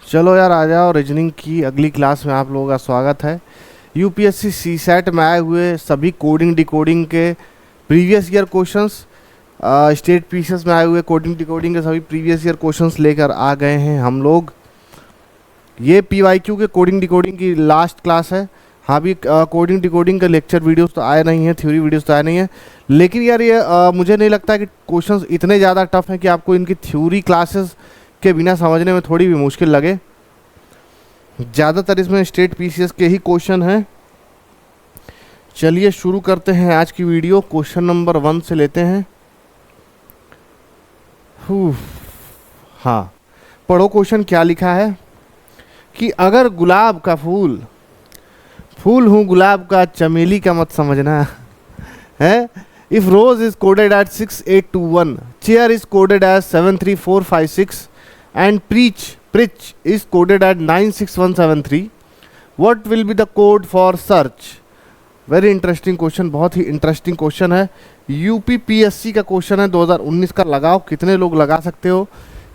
चलो यार आ जाओ। रीजनिंग की अगली क्लास में आप लोगों का स्वागत है। यूपीएससी सीसैट में आए हुए सभी कोडिंग डिकोडिंग के previous year questions, state PCS में आए हुए कोडिंग डिकोडिंग के सभी प्रीवियस ईयर क्वेश्चंस लेकर आ गए हैं हम लोग। ये पीवाईक्यू के कोडिंग डिकोडिंग की लास्ट क्लास है। हाँ भी कोडिंग डिकोडिंग का लेक्चर वीडियोस तो आए नहीं हैं, थ्योरी वीडियोस तो आए नहीं हैं, लेकिन यार ये मुझे नहीं लगता कि क्वेश्चंस इतने ज़्यादा टफ हैं कि आपको इनकी थ्योरी क्लासेस के बिना समझने में थोड़ी भी मुश्किल लगे। ज़्यादातर इसमें स्टेट पीसीएस के ही क्वेश्चन हैं। चलिए शुरू करते हैं आज की वीडियो। क्वेश्चन नंबर 1 से लेते हैं। हाँ, पढ़ो क्वेश्चन क्या लिखा है कि अगर गुलाब का फूल हूँ गुलाब का, चमेली का मत समझना है। If rose is coded at 6821, chair is coded at 73456 and preach is coded at 96173, what will be the code for search? Very interesting question, बहुत ही इंटरेस्टिंग क्वेश्चन है। यूपी पीएससी का क्वेश्चन है 2019 का। लगाओ, कितने लोग लगा सकते हो।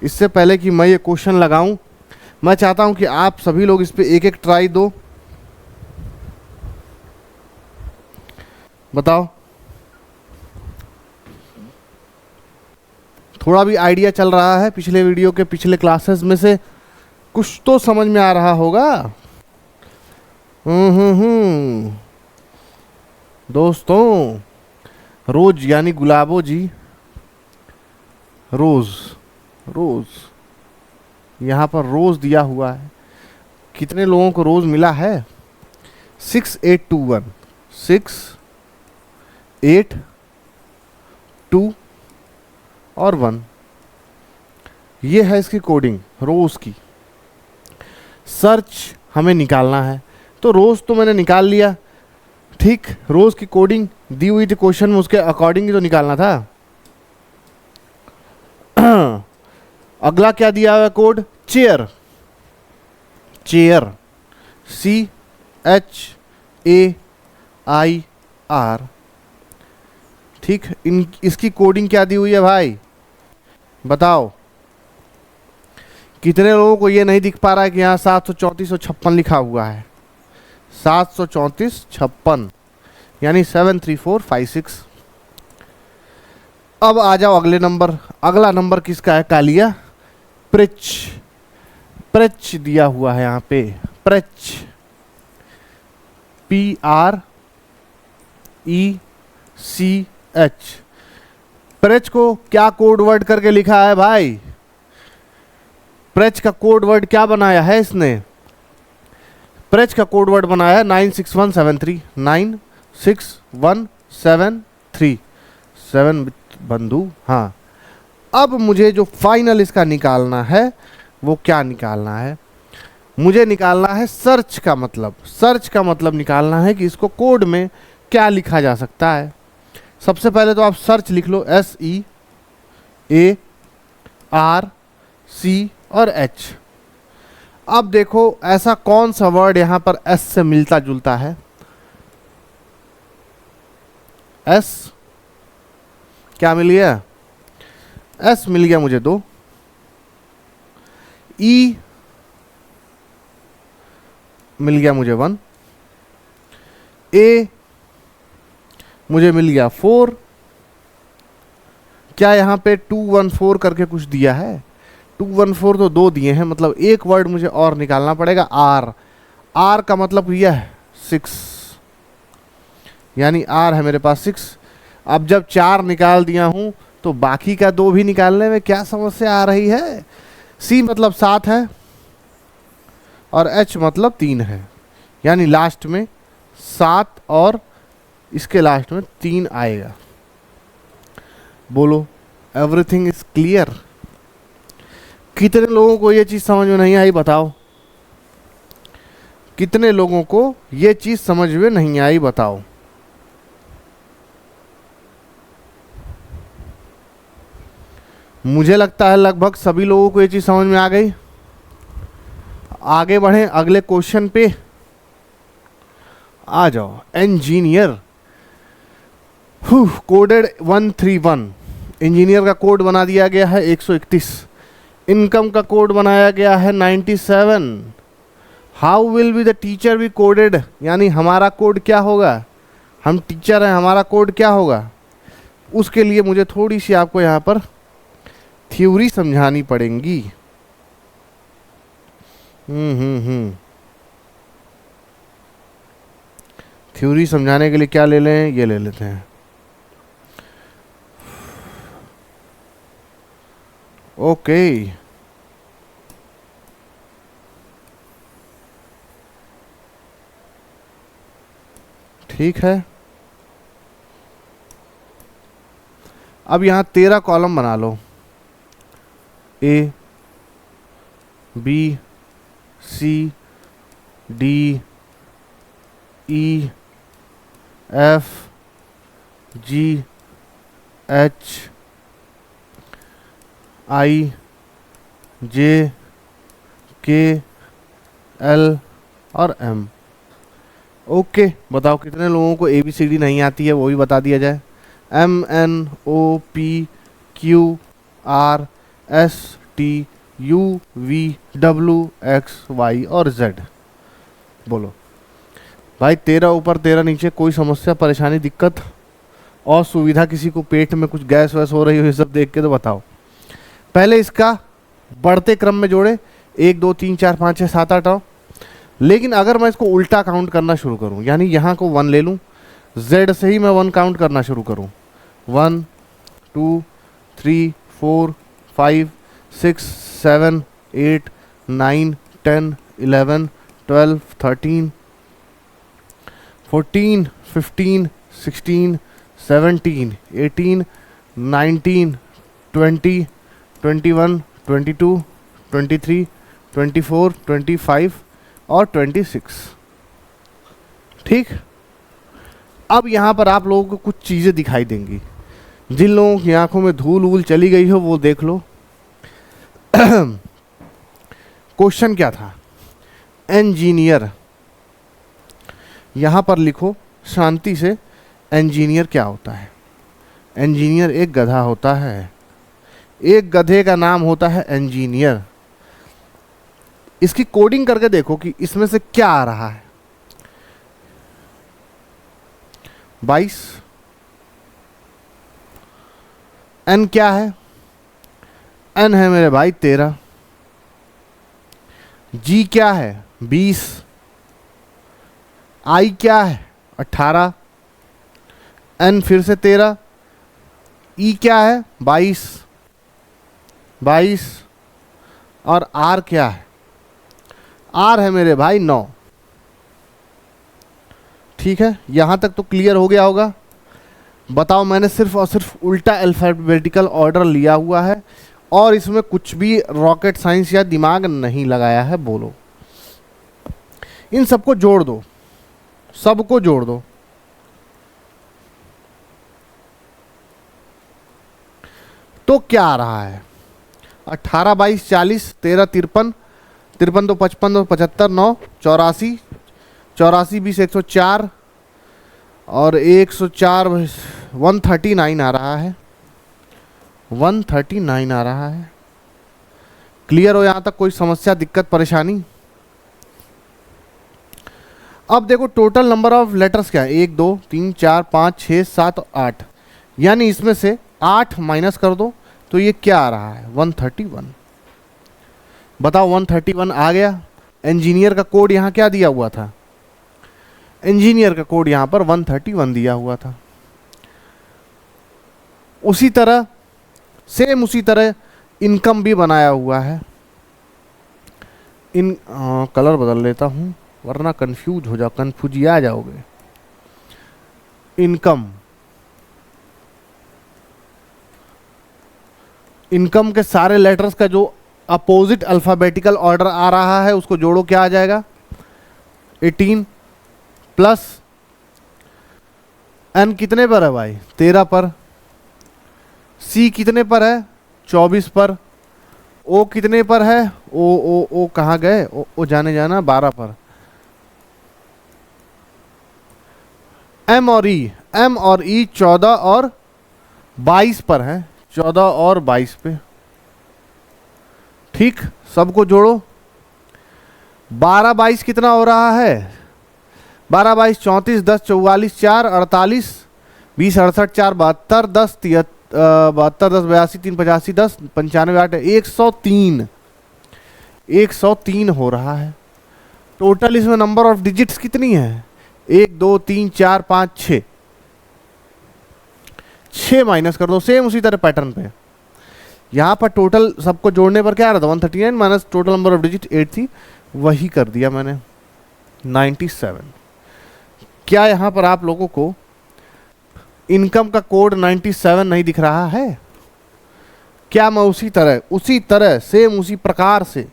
इससे पहले कि मैं ये क्वेश्चन लगाऊं, मैं चाहता हूं कि आप सभी लोग इस पे एक एक ट्राई दो। बताओ, थोड़ा भी आइडिया चल रहा है पिछले वीडियो के पिछले क्लासेस में से, कुछ तो समझ में आ रहा होगा। दोस्तों, रोज यानी गुलाबो जी, रोज यहाँ पर रोज दिया हुआ है। कितने लोगों को रोज मिला है? 6821, 6 8 2 और 1। ये है इसकी कोडिंग रोज की। सर्च हमें निकालना है, तो रोज तो मैंने निकाल लिया। ठीक, रोज की कोडिंग दी हुई थी क्वेश्चन में, उसके अकॉर्डिंग ही तो निकालना था। अगला क्या दिया हुआ है कोड? Chair CHAIR। ठीक, इसकी कोडिंग क्या दी हुई है भाई? बताओ, कितने लोगों को ये नहीं दिख पा रहा है कि यहाँ 734 लिखा हुआ है? 734 यानी 73456। अब आ जाओ अगले नंबर। अगला नंबर किसका है? कालिया। प्रेच दिया हुआ है यहाँ पे, प्रेच PRECH। प्रेच को क्या कोड वर्ड करके लिखा है भाई? प्रेच का कोड वर्ड क्या बनाया है इसने? प्रेच का कोड वर्ड बनाया है 96173। 96173 7 बंधु। हाँ, अब मुझे जो फाइनल इसका निकालना है वो क्या निकालना है? मुझे निकालना है सर्च का मतलब। सर्च का मतलब निकालना है कि इसको कोड में क्या लिखा जा सकता है। सबसे पहले तो आप सर्च लिख लो, SEARC और H। अब देखो ऐसा कौन सा वर्ड यहां पर S से मिलता जुलता है? S क्या मिल गया? S मिल गया मुझे 2, E मिल गया मुझे 1, A मुझे मिल गया 4। क्या यहाँ पे 214 करके कुछ दिया है? 214 तो 2 दिए हैं, मतलब एक वर्ड मुझे और निकालना पड़ेगा। R का मतलब यह है 6, यानी R है मेरे पास 6। अब जब 4 निकाल दिया हूं तो बाकी का 2 भी निकालने में क्या समस्या आ रही है? C मतलब 7 है और H मतलब 3 है, यानी लास्ट में 7 और इसके लास्ट में 3 आएगा। बोलो, एवरीथिंग इज क्लियर? कितने लोगों को ये चीज समझ में नहीं आई? बताओ, कितने लोगों को ये चीज समझ में नहीं आई? बताओ। मुझे लगता है लगभग सभी लोगों को ये चीज समझ में आ गई। आगे बढ़ें अगले क्वेश्चन पे। आ जाओ। Engineer coded 131। इंजीनियर का कोड बना दिया गया है 131। इनकम का कोड बनाया गया है 97। How will be the teacher be coded, यानी हमारा कोड क्या होगा, हम टीचर हैं, हमारा कोड क्या होगा। उसके लिए मुझे थोड़ी सी आपको यहाँ पर थ्योरी समझानी पड़ेगी। थ्योरी समझाने के लिए क्या ले लें, ये ले लेते हैं। ओके, ठीक है। अब यहाँ 13 कॉलम बना लो, A B C D E F G H I J K L और एम। ओके, बताओ कितने लोगों को ए बी सी डी नहीं आती है, वो भी बता दिया जाए। M N O P Q R S T U V W X Y और जेड। बोलो भाई, 13 ऊपर 13 नीचे, कोई समस्या परेशानी दिक्कत और सुविधा, किसी को पेट में कुछ गैस वैस हो रही हो, ये सब देख के तो बताओ। पहले इसका बढ़ते क्रम में जोड़े, 1 2 3 4 5 6 7 8 9। लेकिन अगर मैं इसको उल्टा काउंट करना शुरू करूं, यानी यहाँ को 1 ले लूं, z से ही मैं 1 काउंट करना शुरू करूं, 1 2 3 4 5 6 7 8 9 10 11 12 13 14 15 16 17 18 19 20 21 22 23 24 25 और 26। ठीक, अब यहाँ पर आप लोगों को कुछ चीज़ें दिखाई देंगी। जिन लोगों की आंखों में धूल वूल चली गई हो वो देख लो। क्वेश्चन क्या था, इंजीनियर, यहाँ पर लिखो शांति से, इंजीनियर क्या होता है। इंजीनियर एक गधा होता है, एक गधे का नाम होता है इंजीनियर। इसकी कोडिंग करके देखो कि इसमें से क्या आ रहा है। 22, एन क्या है, एन है मेरे भाई 13, जी क्या है 20, आई क्या है 18, एन फिर से 13, ई क्या है 22 और आर क्या है, आर है मेरे भाई 9। ठीक है, यहां तक तो क्लियर हो गया होगा। बताओ, मैंने सिर्फ और सिर्फ उल्टा अल्फाबेटिकल ऑर्डर लिया हुआ है और इसमें कुछ भी रॉकेट साइंस या दिमाग नहीं लगाया है। बोलो, इन सबको जोड़ दो, सबको जोड़ दो। तो क्या आ रहा है, 18 22 40 13 53, 53 तो 55 तो 75 9 84, 84 20 104 और 104 139 आ रहा है, 139 आ रहा है। क्लियर हो यहां तक, कोई समस्या दिक्कत परेशानी। अब देखो टोटल नंबर ऑफ लेटर्स क्या है, 1 2 3 4 5 6 7 8, यानी इसमें से 8 माइनस कर दो तो ये क्या आ रहा है 131। बताओ 131 आ गया। इंजीनियर का कोड यहाँ क्या दिया हुआ था, इंजीनियर का कोड यहाँ पर 131 दिया हुआ था। उसी तरह सेम उसी तरह इनकम भी बनाया हुआ है। कलर बदल लेता हूँ वरना कंफ्यूज हो जाओ, कंफ्यूजिया जाओगे। इनकम के सारे लेटर्स का जो अपोजिट अल्फाबेटिकल ऑर्डर आ रहा है उसको जोड़ो, क्या आ जाएगा 18 प्लस एन कितने पर है भाई 13 पर, सी कितने पर है 24 पर, ओ कितने पर है, ओ कहाँ गए, ओ जाने जाना 12 पर, एम और ई 14 और 22 पर है, 14 और 22 पे। ठीक, सबको जोड़ो। 12 22 कितना हो रहा है? 12 22 34, 10 44, 4 48, 20 68, 4 72, 10 72, 10 82, 3 85, 10 95, 8 103, 103 हो रहा है। टोटल इसमें नंबर ऑफ डिजिट्स कितनी है? 1 2 3 4 5 6, 6 माइनस कर दो। सेम उसी तरह पैटर्न पे यहाँ पर टोटल सबको जोड़ने पर क्या आ रहा था? 139 minus total number of digit 8 थी, वही कर दिया मैंने 97। क्या यहाँ पर आप लोगों को इनकम का कोड 97 नहीं दिख रहा है? क्या मैं उसी तरह सेम उसी प्रकार से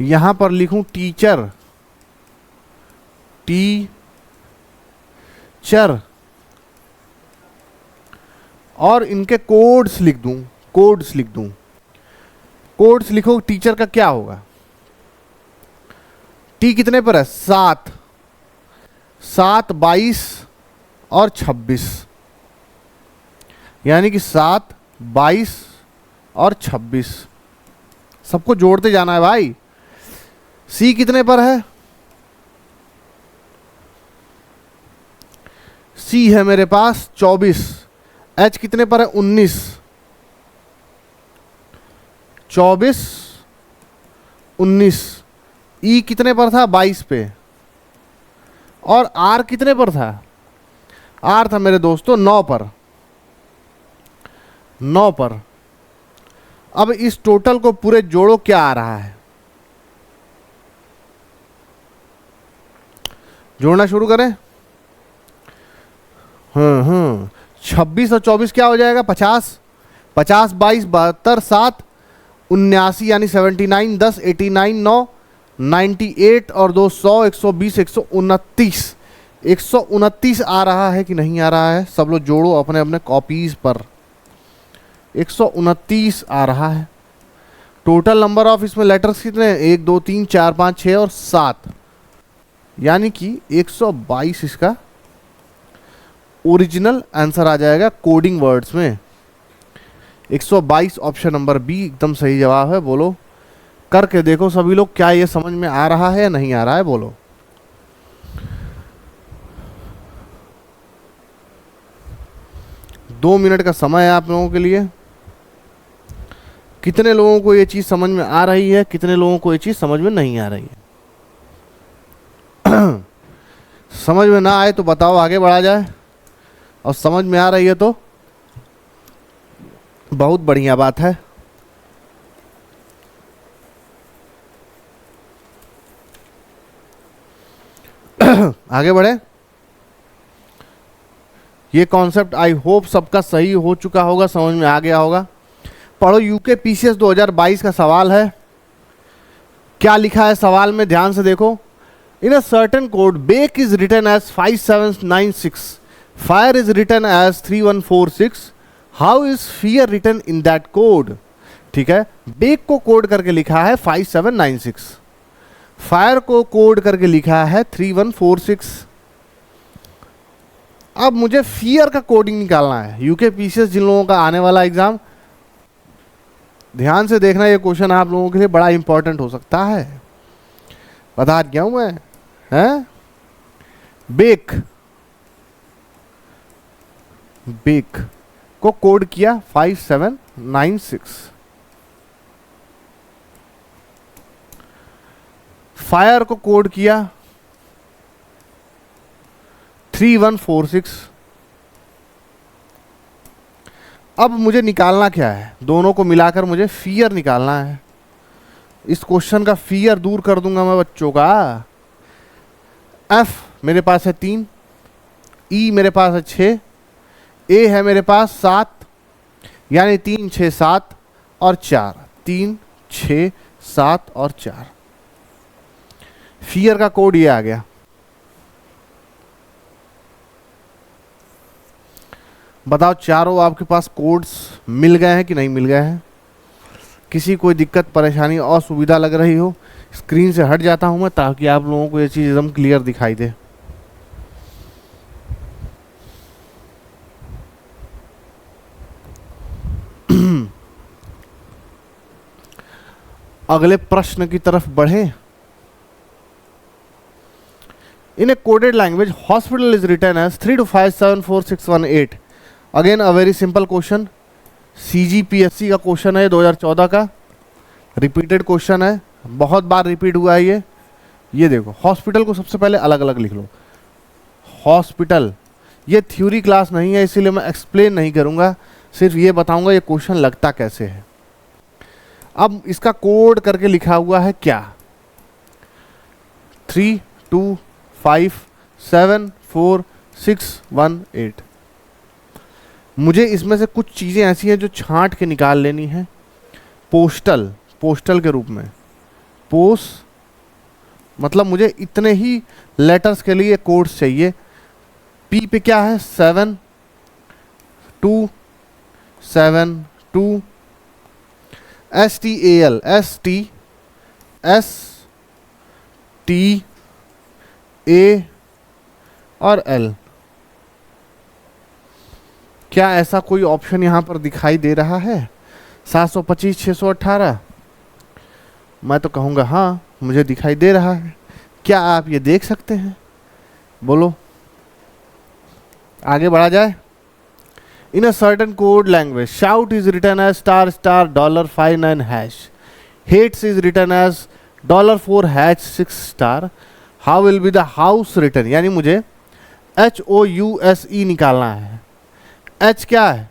यहां पर लिखूं टीचर और इनके कोड्स लिख दूं? कोड्स लिखो, टीचर का क्या होगा? टी कितने पर है? 7, 7 22 और 26, यानी कि 7 22 और 26 सबको जोड़ते जाना है भाई। सी कितने पर है? सी है मेरे पास 24। एच कितने पर है? 19, 24 19। ई कितने पर था? 22 पे। और आर कितने पर था? आर था मेरे दोस्तों 9 पर, 9 पर। अब इस टोटल को पूरे जोड़ो, क्या आ रहा है? जोड़ना शुरू करें। 26 और 24 क्या हो जाएगा? 50, 50 22 72 7 79, यानी 79, 10 89 9 98 और 2 100 120 129, 129 आ रहा है कि नहीं आ रहा है? सब लोग जोड़ो अपने अपने कॉपीज पर। 129 आ रहा है। टोटल नंबर ऑफ इसमें लेटर्स कितने हैं? 1 2 3 4 5 6 और 7, यानी कि 122 इसका ओरिजिनल आंसर आ जाएगा कोडिंग वर्ड्स में। 122 ऑप्शन नंबर बी एकदम सही जवाब है। बोलो, करके देखो सभी लोग, क्या ये समझ में आ रहा है या नहीं आ रहा है? बोलो। दो मिनट का समय है आप लोगों के लिए। कितने लोगों को ये चीज समझ में आ रही है, कितने लोगों को ये चीज समझ में नहीं आ रही है? समझ में ना आए तो बताओ, आगे बढ़ा जाए। और समझ में आ रही है तो बहुत बढ़िया बात है। आगे बढ़े। ये कॉन्सेप्ट आई होप सबका सही हो चुका होगा, समझ में आ गया होगा। पढ़ो, यूके पीसीएस 2022 का सवाल है। क्या लिखा है सवाल में? ध्यान से देखो। In a certain code back is written as 5796, fire is written as 3146, how is fear written in that code? ठीक है, बेक को कोड करके लिखा है 5796, फायर को कोड करके लिखा है 3146। अब मुझे फियर का कोडिंग निकालना है। यूके पीसीएस जिन लोगों का आने वाला एग्जाम, ध्यान से देखना, ये क्वेश्चन आप लोगों के लिए बड़ा इंपॉर्टेंट हो सकता है। बता गया हूं मैं, हैं? बेक को कोड किया 5796, फायर को कोड किया 3146। अब मुझे निकालना क्या है? दोनों को मिलाकर मुझे फियर निकालना है। इस क्वेश्चन का फियर दूर कर दूंगा मैं बच्चों का। एफ मेरे पास है 3, ई मेरे पास है 6, ए है मेरे पास 7, यानी 3 6 7 और 4, 3 6 7 और 4। फियर का कोड ये आ गया। बताओ, चारों आपके पास कोड्स मिल गए हैं कि नहीं मिल गए हैं? किसी कोई दिक्कत परेशानी असुविधा लग रही हो, स्क्रीन से हट जाता हूं मैं, ताकि आप लोगों को ये चीज़ एकदम क्लियर दिखाई दे। अगले प्रश्न की तरफ बढ़े। In a coded language hospital is written as 325744618। Again a very simple question, CGPSC का क्वेश्चन है 2014 का, रिपीटेड क्वेश्चन है, बहुत बार रिपीट हुआ है ये देखो, हॉस्पिटल को सबसे पहले अलग अलग लिख लो। हॉस्पिटल, ये थ्योरी क्लास नहीं है इसीलिए मैं एक्सप्लेन नहीं करूंगा, सिर्फ ये बताऊंगा ये क्वेश्चन लगता कैसे है। अब इसका कोड करके लिखा हुआ है क्या, 325744618। मुझे इसमें से कुछ चीज़ें ऐसी हैं जो छांट के निकाल लेनी है। पोस्टल, पोस्टल के रूप में, मतलब मुझे इतने ही लेटर्स के लिए कोड्स चाहिए। पी पे क्या है, 7272, STAL, STA और L। क्या ऐसा कोई ऑप्शन यहां पर दिखाई दे रहा है 725 618? मैं तो कहूंगा हाँ मुझे दिखाई दे रहा है। क्या आप ये देख सकते हैं? बोलो, आगे बढ़ा जाए। In a certain code language shout is written as $$59#, hats is written as $4#6। How will be the house written? यानी मुझे HOUSE निकालना है। H क्या है,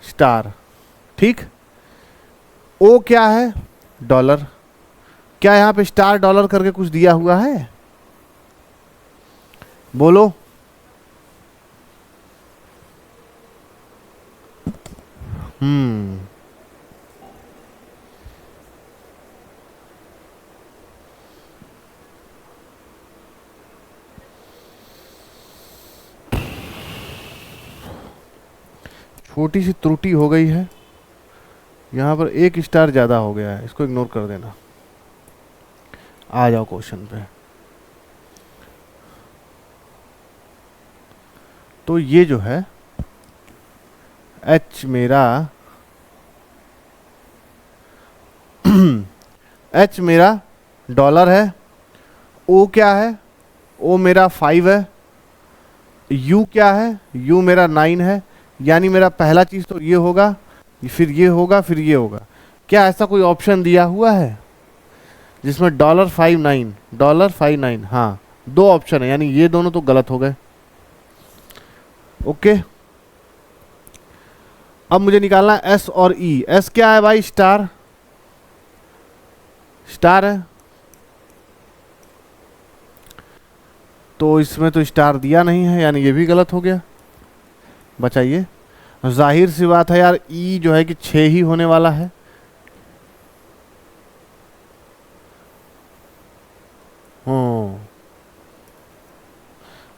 स्टार, ठीक। O क्या है, डॉलर। क्या यहाँ पे स्टार डॉलर करके कुछ दिया हुआ है? बोलो। छोटी सी त्रुटि हो गई है, यहाँ पर एक स्टार ज़्यादा हो गया है, इसको इग्नोर कर देना। आ जाओ क्वेश्चन पे। तो ये जो है H मेरा H मेरा डॉलर है, O क्या है, O मेरा 5 है, U क्या है, U मेरा 9 है। यानी मेरा पहला चीज तो ये होगा, फिर ये होगा, फिर ये होगा। क्या ऐसा कोई ऑप्शन दिया हुआ है जिसमें $59? हाँ, दो ऑप्शन है, यानी ये दोनों तो गलत हो गए। ओके, अब मुझे निकालना है S और E। S क्या है भाई, स्टार, स्टार है, तो इसमें तो स्टार दिया नहीं है, यानी ये भी गलत हो गया। बचाइए, जाहिर सी बात है यार, ई जो है कि 6 ही होने वाला है।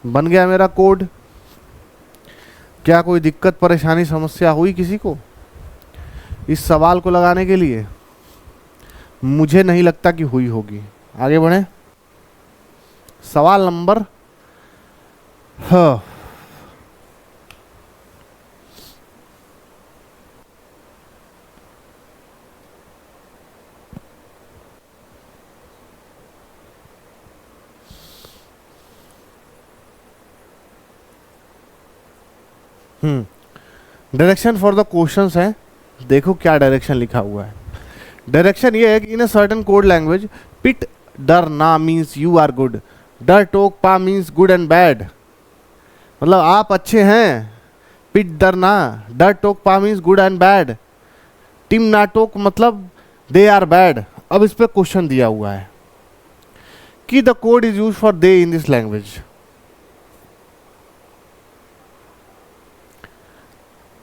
बन गया मेरा कोड। क्या कोई दिक्कत परेशानी समस्या हुई किसी को इस सवाल को लगाने के लिए? मुझे नहीं लगता कि हुई होगी। आगे बढ़े, सवाल number direction for the questions है। देखो क्या डायरेक्शन लिखा हुआ है। डायरेक्शन ये है कि इन अ सर्टेन कोड लैंग्वेज पिट डर ना मीन्स यू आर गुड, डर टोक पा मीन्स गुड एंड बैड। मतलब आप अच्छे हैं, पिट डर ना, डर टोक पा मीन्स गुड एंड बैड, टिम ना टोक मतलब दे आर बैड। अब इस पे क्वेश्चन दिया हुआ है कि the code is use for दे इन दिस लैंग्वेज।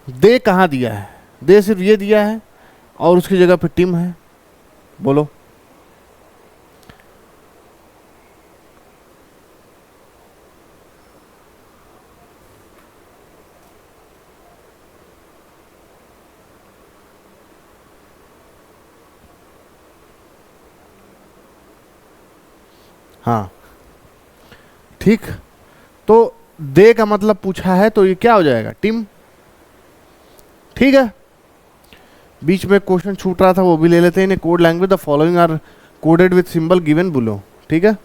दे कहाँ दिया है? दे सिर्फ ये दिया है और उसकी जगह पे टिम है। बोलो, हाँ ठीक। तो दे का मतलब पूछा है तो ये क्या हो जाएगा, टिम। ठीक है, बीच में क्वेश्चन छूट रहा था वो भी ले लेते हैं। In code language the following are coded with symbol given below. ठीक है,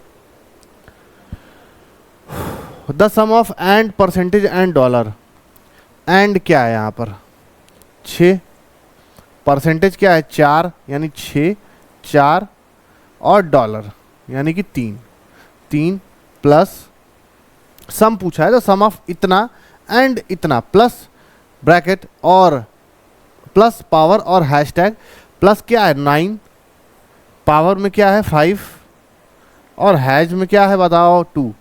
the sum of and percentage and dollar. And क्या है यहाँ पर 6, परसेंटेज क्या है 4 यानी 6 4, और डॉलर यानी कि 3 प्लस सम पूछा है तो सम ऑफ इतना एंड इतना प्लस ब्रैकेट और प्लस पावर और हैशटैग प्लस क्या है 9, पावर में क्या है 5 और हैश में क्या है बताओ 2।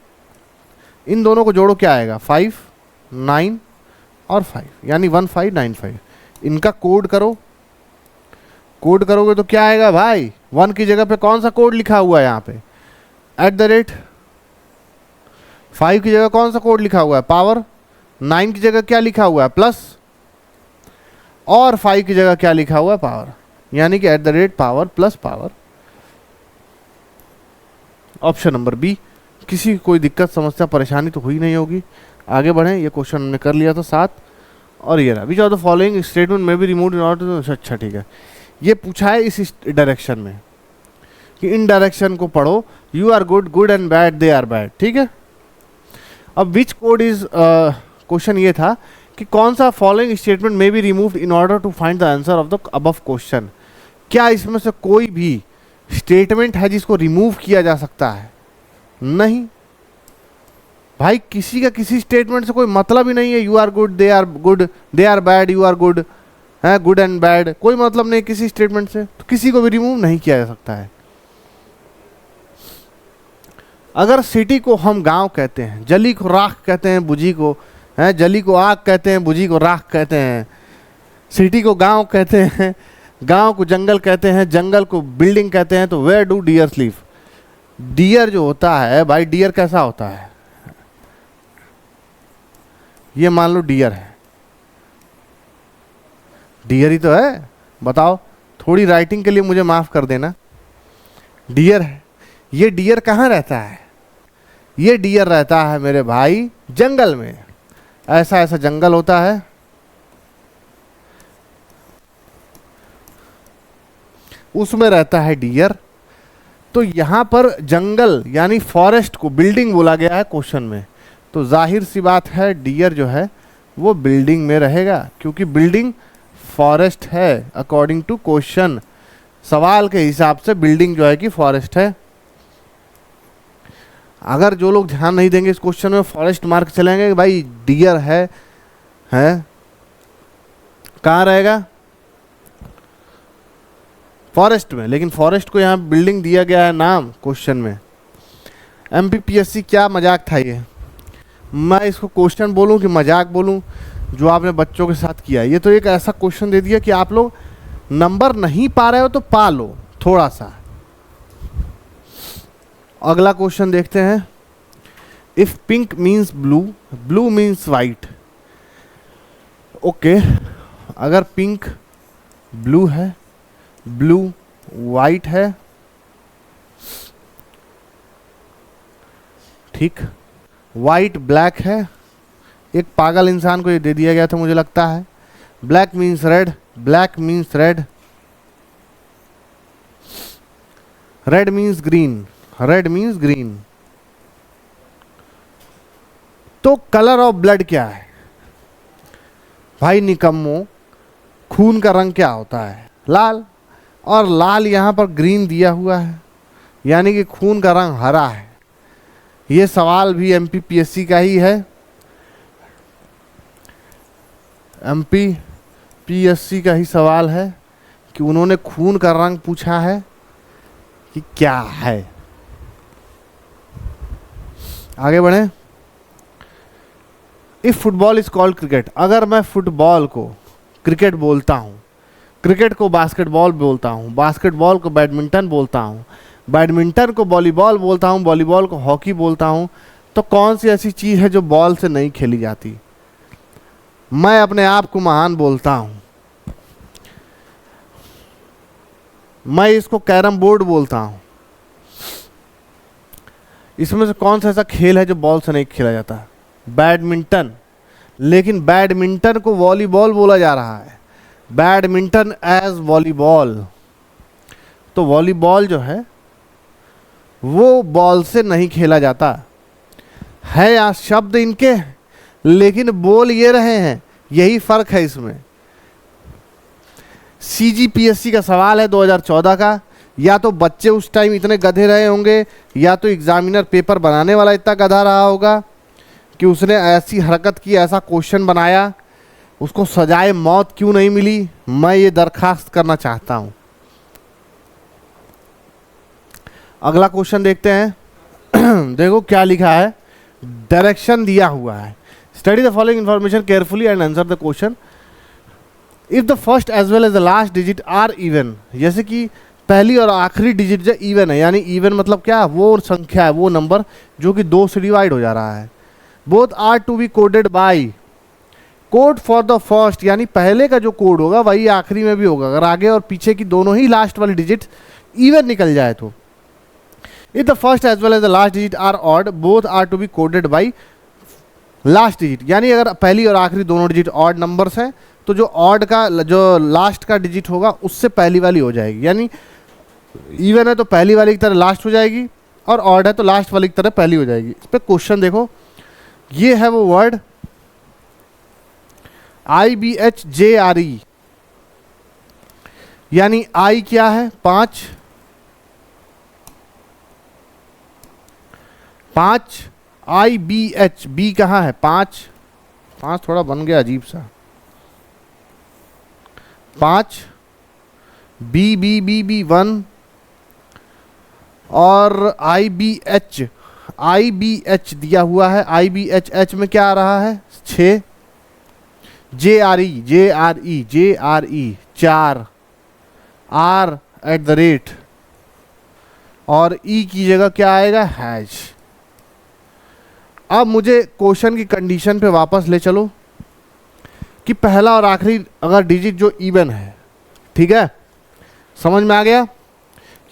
इन दोनों को जोड़ो क्या आएगा 5 9 और 5 यानी 1595। इनका कोड करो, कोड करोगे तो क्या आएगा भाई 1 की जगह पे कौन सा कोड लिखा हुआ है यहाँ पे @ 5 की जगह कौन सा कोड लिखा हुआ है पावर, 9 की जगह क्या लिखा हुआ है प्लस, और 5 की जगह क्या लिखा हुआ है पावर, यानी कि @ power plus power. Option number B. किसी कोई दिक्कत समस्या परेशानी तो हुई नहीं होगी। आगे बढ़ें, ये क्वेश्चन हमने कर लिया था 7 और ये रहा which of the following statement में भी रिमूव इन ऑर्डर। अच्छा ठीक है, ये पूछा है इस डायरेक्शन में कि इन डायरेक्शन को पढ़ो, you are good good and bad they are bad. ठीक है, अब विच कोड इज क्वेश्चन ये था कि कौन सा फॉलोइंग स्टेटमेंट में be removed in order to find the answer of the above question. क्या इसमें से कोई भी स्टेटमेंट है जिसको रिमूव किया जा सकता है? नहीं भाई, किसी का किसी स्टेटमेंट से कोई मतलब ही नहीं है। You are good they are bad, you are good है गुड एंड बैड, कोई मतलब नहीं किसी स्टेटमेंट से, तो किसी को भी रिमूव नहीं किया जा सकता है। अगर सिटी को हम गांव कहते हैं, जली को राख कहते हैं, बुझी को है, जली को आग कहते हैं, बुझी को राख कहते हैं, सिटी को गांव कहते हैं, गांव को जंगल कहते हैं, जंगल को बिल्डिंग कहते हैं, तो where do deer live? Deer जो होता है भाई, डियर कैसा होता है? ये मान लो डियर है, डियर ही तो है, बताओ। थोड़ी राइटिंग के लिए मुझे माफ कर देना, डियर है। ये डियर कहाँ रहता है? ये डियर रहता है मेरे भाई जंगल में। ऐसा ऐसा जंगल होता है, उसमें रहता है डियर। तो यहां पर जंगल यानी फॉरेस्ट को बिल्डिंग बोला गया है क्वेश्चन में, तो जाहिर सी बात है डियर जो है वो बिल्डिंग में रहेगा, क्योंकि बिल्डिंग फॉरेस्ट है अकॉर्डिंग टू क्वेश्चन। सवाल के हिसाब से बिल्डिंग जो है कि फॉरेस्ट है। अगर जो लोग ध्यान नहीं देंगे इस क्वेश्चन में, फॉरेस्ट मार्क चलेंगे कि भाई डियर है कहाँ रहेगा? फॉरेस्ट में। लेकिन फॉरेस्ट को यहाँ बिल्डिंग दिया गया है नाम क्वेश्चन में। एमपीपीएससी क्या मजाक था ये? मैं इसको क्वेश्चन बोलूँ कि मजाक बोलूँ जो आपने बच्चों के साथ किया? ये तो एक ऐसा क्वेश्चन दे दिया कि आप लोग नंबर नहीं पा रहे हो तो पा लो थोड़ा सा। अगला क्वेश्चन देखते हैं। If pink means blue, blue means white. Okay, अगर पिंक ब्लू है, ब्लू वाइट है, ठीक, वाइट ब्लैक है। एक पागल इंसान को ये दे दिया गया था मुझे लगता है। Black means red, black means red, red means green, red means green. तो कलर ऑफ ब्लड क्या है भाई निकम्मो? खून का रंग क्या होता है? लाल, और लाल यहां पर ग्रीन दिया हुआ है, यानी कि खून का रंग हरा है। ये सवाल भी एमपीपीएससी का ही है, एमपीपीएससी का ही सवाल है कि उन्होंने खून का रंग पूछा है कि क्या है। आगे बढ़े। If football is called cricket, अगर मैं फुटबॉल को क्रिकेट बोलता हूं, क्रिकेट को बास्केटबॉल बोलता हूं, बास्केटबॉल को बैडमिंटन बोलता हूं, बैडमिंटन को वॉलीबॉल बोलता हूं, वॉलीबॉल को हॉकी बोलता हूं, तो कौन सी ऐसी चीज है जो बॉल से नहीं खेली जाती? मैं अपने आप को महान बोलता हूं, मैं इसको कैरम बोर्ड बोलता हूं। इसमें से कौन सा ऐसा खेल है जो बॉल से नहीं खेला जाता? बैडमिंटन। लेकिन बैडमिंटन को वॉलीबॉल बोला जा रहा है, बैडमिंटन एज वॉलीबॉल। तो वॉलीबॉल जो है वो बॉल से नहीं खेला जाता है, या शब्द इनके, लेकिन बोल ये रहे हैं, यही फर्क है इसमें। CGPSC का सवाल है 2014 का, या तो बच्चे उस टाइम इतने गधे रहे होंगे, या तो एग्जामिनर पेपर बनाने वाला इतना गधा रहा होगा कि उसने ऐसी हरकत की, ऐसा क्वेश्चन बनाया, उसको सजाए मौत क्यों नहीं मिली। मैं ये दरखास्त करना चाहता हूं। अगला क्वेश्चन देखते हैं। देखो क्या लिखा है, डायरेक्शन दिया हुआ है। Study the following information carefully and answer the question. If the first as well as the last digit are even, जैसे कि पहली और आखिरी डिजिट जो इवन है, यानी इवन मतलब क्या, वो संख्या है, वो नंबर जो कि 2 से डिवाइड हो जा रहा है। Both are to be coded by code for the first, यानी पहले का जो कोड होगा वही आखिरी में भी होगा, अगर आगे और पीछे की दोनों ही लास्ट वाली डिजिट इवन निकल जाए तो। If the first as well as the last digit are odd, both are to be coded by last digit, यानी अगर पहली और आखिरी दोनों डिजिट ऑड नंबर्स हैं तो जो ऑड का, जो लास्ट का डिजिट होगा उससे पहली वाली हो जाएगी, यानी इवन है तो पहली वाली की तरह लास्ट हो जाएगी, और ऑड है तो लास्ट वाली की तरह पहली हो जाएगी। इस पर क्वेश्चन देखो, ये है वो वर्ड IBHJRE, यानी I क्या है 5, 5 IBH, B कहाँ है 5, 5 थोड़ा बन गया अजीब सा, 5 B 1 और IBH दिया हुआ है। IBH में क्या आ रहा है 6, JRE 4, R at the rate, और E की जगह क्या आएगा हैश। अब मुझे क्वेश्चन की कंडीशन पे वापस ले चलो कि पहला और आखिरी अगर डिजिट जो इवन है, ठीक है, समझ में आ गया।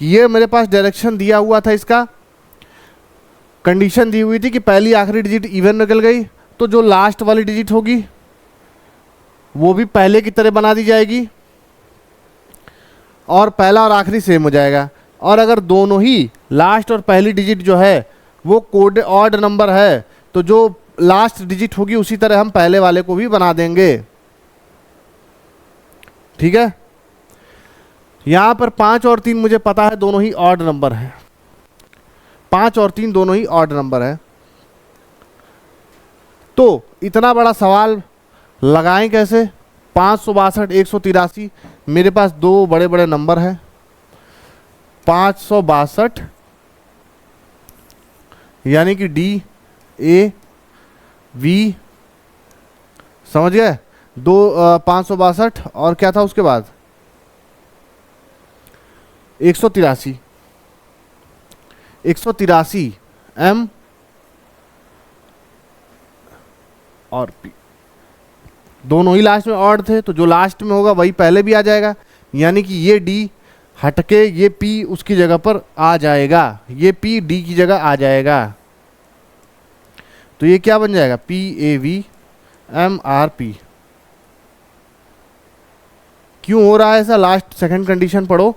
ये मेरे पास डायरेक्शन दिया हुआ था, इसका कंडीशन दी हुई थी कि पहली आखिरी डिजिट इवन निकल गई तो जो लास्ट वाली डिजिट होगी वो भी पहले की तरह बना दी जाएगी और पहला और आखिरी सेम हो जाएगा। और अगर दोनों ही लास्ट और पहली डिजिट जो है वो कोड ऑड नंबर है तो जो लास्ट डिजिट होगी उसी तरह हम पहले वाले को भी बना देंगे, ठीक है। यहां पर 5 और 3 मुझे पता है दोनों ही ऑड नंबर हैं, 5 और 3 दोनों ही ऑड नंबर है। तो इतना बड़ा सवाल लगाएं कैसे, 562 183, मेरे पास दो बड़े बड़े नंबर हैं, 562 यानी कि DAV, समझ गए, 562 और क्या था उसके बाद 183 M और P, दोनों ही लास्ट में ऑड थे तो जो लास्ट में होगा वही पहले भी आ जाएगा, यानी कि ये D हटके ये P उसकी जगह पर आ जाएगा, ये P D की जगह आ जाएगा। तो ये क्या बन जाएगा PAVMRP। क्यों हो रहा है ऐसा, लास्ट सेकंड कंडीशन पढ़ो,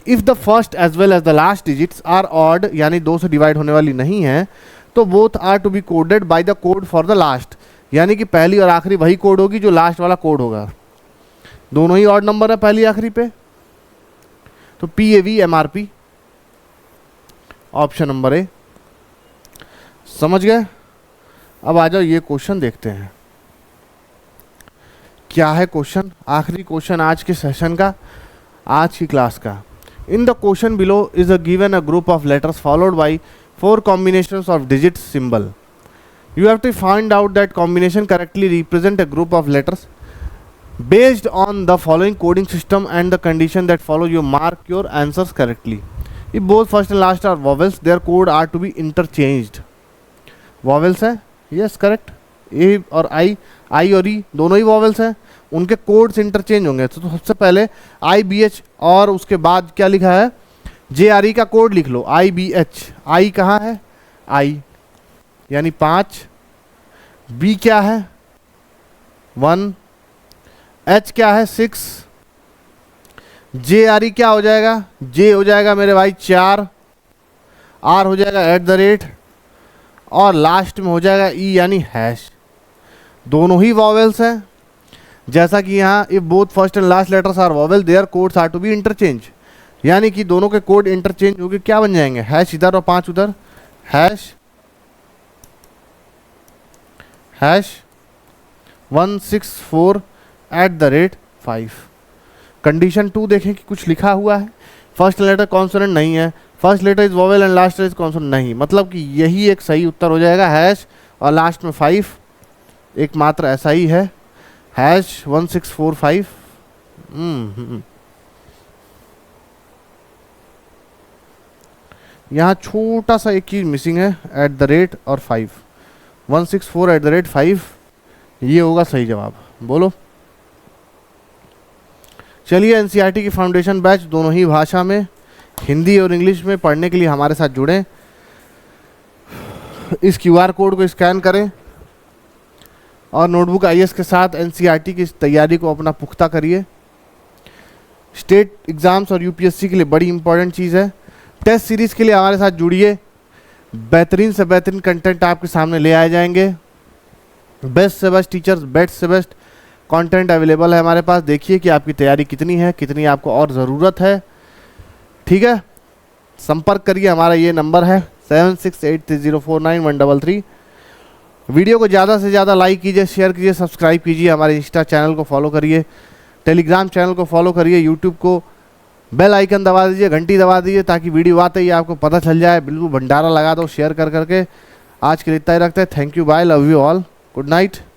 if the first as well as the last digits are odd, यानी 2 से डिवाइड होने वाली नहीं है, तो both are to be coded by the code for the last, यानी कि पहली और आखिरी वही कोड होगी जो लास्ट वाला कोड होगा। दोनों ही ऑड नंबर है पहली आखिरी पे, तो PAVMRP ऑप्शन नंबर ए। समझ गए। अब आ जाओ ये क्वेश्चन देखते हैं क्या है क्वेश्चन, आखिरी क्वेश्चन आज के सेशन का, आज की क्लास का। In the question below is a given a group of letters followed by 4 combinations of digits symbol. You have to find out that combination correctly represent a group of letters. Based on the following coding system and the condition that follow, you mark your answers correctly. If both first and last are vowels, their code are to be interchanged. Vowels है, yes correct. A और I और E दोनों ही vowels हैं, उनके codes interchange होंगे। तो सबसे पहले IBH और उसके बाद क्या लिखा है JRE का कोड लिख लो IBH। I कहाँ है I यानी 5, B क्या है 1, एच क्या है 6, जे आर ई क्या हो जाएगा, जे हो जाएगा मेरे भाई 4, आर हो जाएगा @ और लास्ट में हो जाएगा ई यानी हैश। दोनों ही वॉवेल्स हैं, जैसा कि यहाँ if both first and last letters are vowel their codes are to be interchange, यानी कि दोनों के कोड इंटरचेंज होकर क्या बन जाएंगे, हैश इधर और 5 उधर, हैश 164 @5। कंडीशन 2 देखें कि कुछ लिखा हुआ है, फर्स्ट लेटर कॉन्सोनेंट नहीं है, first letter is vowel and last letter is consonant नहीं, मतलब कि यही एक सही उत्तर हो जाएगा, हैश और लास्ट में 5, एकमात्र ऐसा ही है, हैश 1645। यहाँ छोटा सा एक चीज मिसिंग है, @ और 5, 164 @5, ये होगा सही जवाब। बोलो। चलिए एनसीईआरटी की फाउंडेशन बैच दोनों ही भाषा में, हिंदी और इंग्लिश में पढ़ने के लिए हमारे साथ जुड़ें। इस क्यूआर कोड को स्कैन करें और नोटबुक आईएएस के साथ एनसीईआरटी की तैयारी को अपना पुख्ता करिए। स्टेट एग्जाम्स और यूपीएससी के लिए बड़ी इंपॉर्टेंट चीज़ है। टेस्ट सीरीज़ के लिए हमारे साथ जुड़िए, बेहतरीन से बेहतरीन कंटेंट आपके सामने ले आए जाएंगे, बेस्ट से बेस्ट टीचर्स, बेस्ट से बेस्ट कंटेंट अवेलेबल है हमारे पास। देखिए कि आपकी तैयारी कितनी है, कितनी आपको और ज़रूरत है। ठीक है, संपर्क करिए, हमारा ये नंबर है 7683049133। वीडियो को ज़्यादा से ज़्यादा लाइक कीजिए, शेयर कीजिए, सब्सक्राइब कीजिए, हमारे इंस्टा चैनल को फॉलो करिए, टेलीग्राम चैनल को फॉलो करिए, यूट्यूब को बेल आइकन दबा दीजिए, घंटी दबा दीजिए, ताकि वीडियो आते ही आपको पता चल जाए। बिल्कुल भंडारा लगा दो शेयर कर करके। आज के लिए इतना ही रखते हैं। Thank you, bye, love you all, good night.